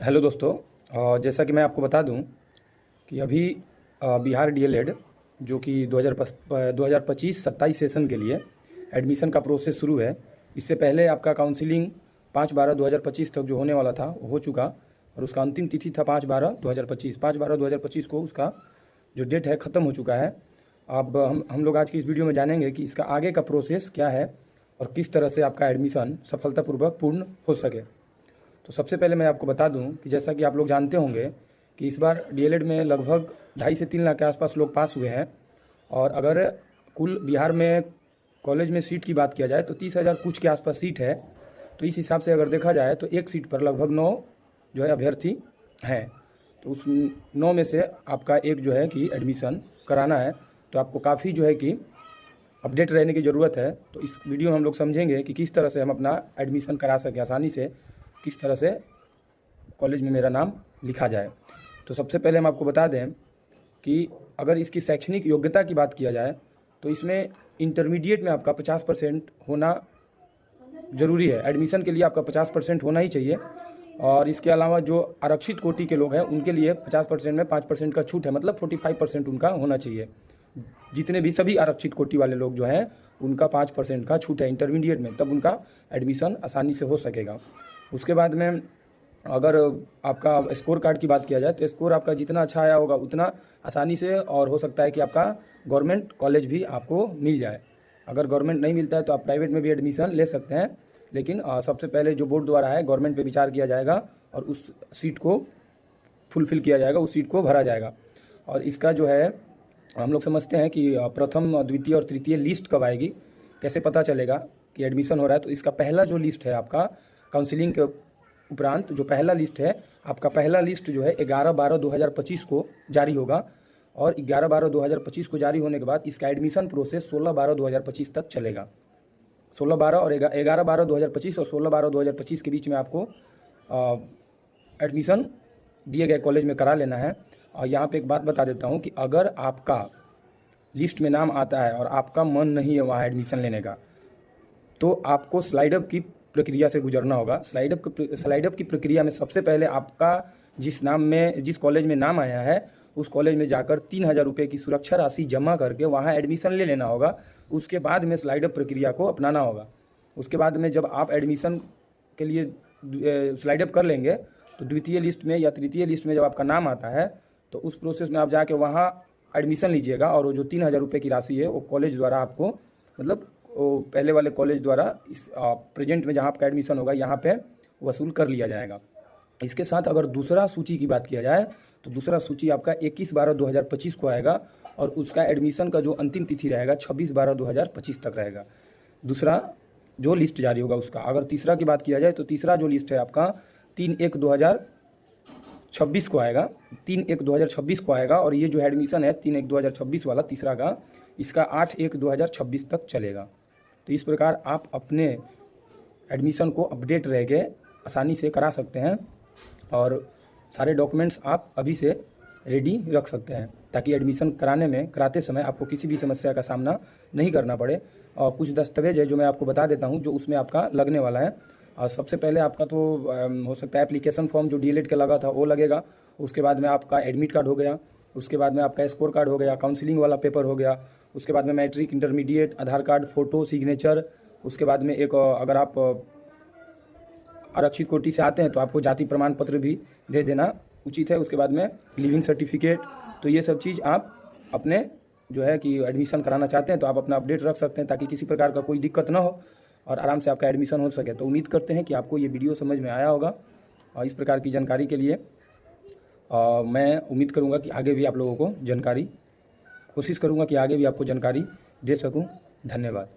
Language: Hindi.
हेलो दोस्तों। जैसा कि मैं आपको बता दूं कि अभी बिहार डीएलएड जो कि 2025-27 सेशन के लिए एडमिशन का प्रोसेस शुरू है। इससे पहले आपका काउंसलिंग 5/12/2025 तक जो होने वाला था वो हो चुका और उसका अंतिम तिथि था 5/12/2025। 5/12/2025 को उसका जो डेट है ख़त्म हो चुका है। अब हम लोग आज की इस वीडियो में जानेंगे कि इसका आगे का प्रोसेस क्या है और किस तरह से आपका एडमिशन सफलतापूर्वक पूर्ण हो सके। तो सबसे पहले मैं आपको बता दूं कि जैसा कि आप लोग जानते होंगे कि इस बार डीएलएड में लगभग 2.5 से 3 लाख के आसपास लोग पास हुए हैं। और अगर कुल बिहार में कॉलेज में सीट की बात किया जाए तो 30,000 कुछ के आसपास सीट है। तो इस हिसाब से अगर देखा जाए तो एक सीट पर लगभग 9 जो है अभ्यर्थी हैं। तो उस 9 में से आपका एक जो है कि एडमिशन कराना है। तो आपको काफ़ी जो है कि अपडेट रहने की ज़रूरत है। तो इस वीडियो में हम लोग समझेंगे कि किस तरह से हम अपना एडमिशन करा सकें आसानी से, किस तरह से कॉलेज में मेरा नाम लिखा जाए। तो सबसे पहले हम आपको बता दें कि अगर इसकी शैक्षणिक योग्यता की बात किया जाए तो इसमें इंटरमीडिएट में आपका 50% होना ज़रूरी है। एडमिशन के लिए आपका 50% होना ही चाहिए। और इसके अलावा जो आरक्षित कोटि के लोग हैं उनके लिए 50% में 5% का छूट है, मतलब 45% उनका होना चाहिए। जितने भी सभी आरक्षित कोटि वाले लोग जो हैं उनका 5% का छूट है इंटरमीडिएट में, तब उनका एडमिशन आसानी से हो सकेगा। उसके बाद में अगर आपका स्कोर कार्ड की बात किया जाए तो स्कोर आपका जितना अच्छा आया होगा उतना आसानी से और हो सकता है कि आपका गवर्नमेंट कॉलेज भी आपको मिल जाए। अगर गवर्नमेंट नहीं मिलता है तो आप प्राइवेट में भी एडमिशन ले सकते हैं, लेकिन सबसे पहले जो बोर्ड द्वारा है गवर्नमेंट पे विचार किया जाएगा और उस सीट को फुलफ़िल किया जाएगा, उस सीट को भरा जाएगा। और इसका जो है हम लोग समझते हैं कि प्रथम, द्वितीय और तृतीय लिस्ट कब आएगी, कैसे पता चलेगा कि एडमिशन हो रहा है। तो इसका पहला जो लिस्ट है आपका काउंसलिंग के उपरांत जो पहला लिस्ट है, आपका पहला लिस्ट जो है 11/12/2025 को जारी होगा। और 11/12/2025 को जारी होने के बाद इसका एडमिशन प्रोसेस 16/12/2025 तक चलेगा। 16/12 और 11/12/2025 और 16/12/2025 के बीच में आपको एडमिशन दिए गए कॉलेज में करा लेना है। और यहाँ पे एक बात बता देता हूँ कि अगर आपका लिस्ट में नाम आता है और आपका मन नहीं है वहाँ एडमिशन लेने का, तो आपको स्लाइड अप की प्रक्रिया से गुजरना होगा। स्लाइड अप की प्रक्रिया में सबसे पहले आपका जिस कॉलेज में नाम आया है उस कॉलेज में जाकर 3,000 रुपये की सुरक्षा राशि जमा करके वहाँ एडमिशन ले लेना होगा। उसके बाद में स्लाइड अप प्रक्रिया को अपनाना होगा। उसके बाद में जब आप एडमिशन के लिए स्लाइड अप कर लेंगे तो द्वितीय लिस्ट में या तृतीय लिस्ट में जब आपका नाम आता है तो उस प्रोसेस में आप जाके वहाँ एडमिशन लीजिएगा। और वो जो 3,000 रुपये की राशि है वो कॉलेज द्वारा आपको, मतलब वो पहले वाले कॉलेज द्वारा इस प्रेजेंट में जहाँ आपका एडमिशन होगा यहाँ पे वसूल कर लिया जाएगा। इसके साथ अगर दूसरा सूची की बात किया जाए तो दूसरा सूची आपका 21/12/2025 को आएगा और उसका एडमिशन का जो अंतिम तिथि रहेगा 26/12/2025 तक रहेगा। दूसरा जो लिस्ट जारी होगा उसका। अगर तीसरा की बात किया जाए तो तीसरा जो लिस्ट है आपका 3/1/2026 को आएगा। 3/1/2026 को आएगा और ये जो एडमिशन है 3/1/2026 वाला तीसरा का, इसका 8/1/2026 तक चलेगा। तो इस प्रकार आप अपने एडमिशन को अपडेट रह के आसानी से करा सकते हैं और सारे डॉक्यूमेंट्स आप अभी से रेडी रख सकते हैं ताकि एडमिशन कराते समय आपको किसी भी समस्या का सामना नहीं करना पड़े। और कुछ दस्तावेज है जो मैं आपको बता देता हूं जो उसमें आपका लगने वाला है। और सबसे पहले आपका तो हो सकता है एप्लीकेशन फॉर्म जो डीएलएड का लगा था वो लगेगा। उसके बाद में आपका एडमिट कार्ड हो गया। उसके बाद में आपका स्कोर कार्ड हो गया, काउंसलिंग वाला पेपर हो गया। उसके बाद में मैट्रिक, इंटरमीडिएट, आधार कार्ड, फ़ोटो, सिग्नेचर। उसके बाद में एक अगर आप आरक्षित कोटि से आते हैं तो आपको जाति प्रमाण पत्र भी दे देना उचित है। उसके बाद में लिविंग सर्टिफिकेट। तो ये सब चीज़ आप अपने जो है कि एडमिशन कराना चाहते हैं तो आप अपना अपडेट रख सकते हैं ताकि किसी प्रकार का कोई दिक्कत ना हो और आराम से आपका एडमिशन हो सके। तो उम्मीद करते हैं कि आपको ये वीडियो समझ में आया होगा। और इस प्रकार की जानकारी के लिए मैं उम्मीद करूँगा कि आगे भी आप लोगों को कोशिश करूँगा कि आगे भी आपको जानकारी दे सकूँ। धन्यवाद।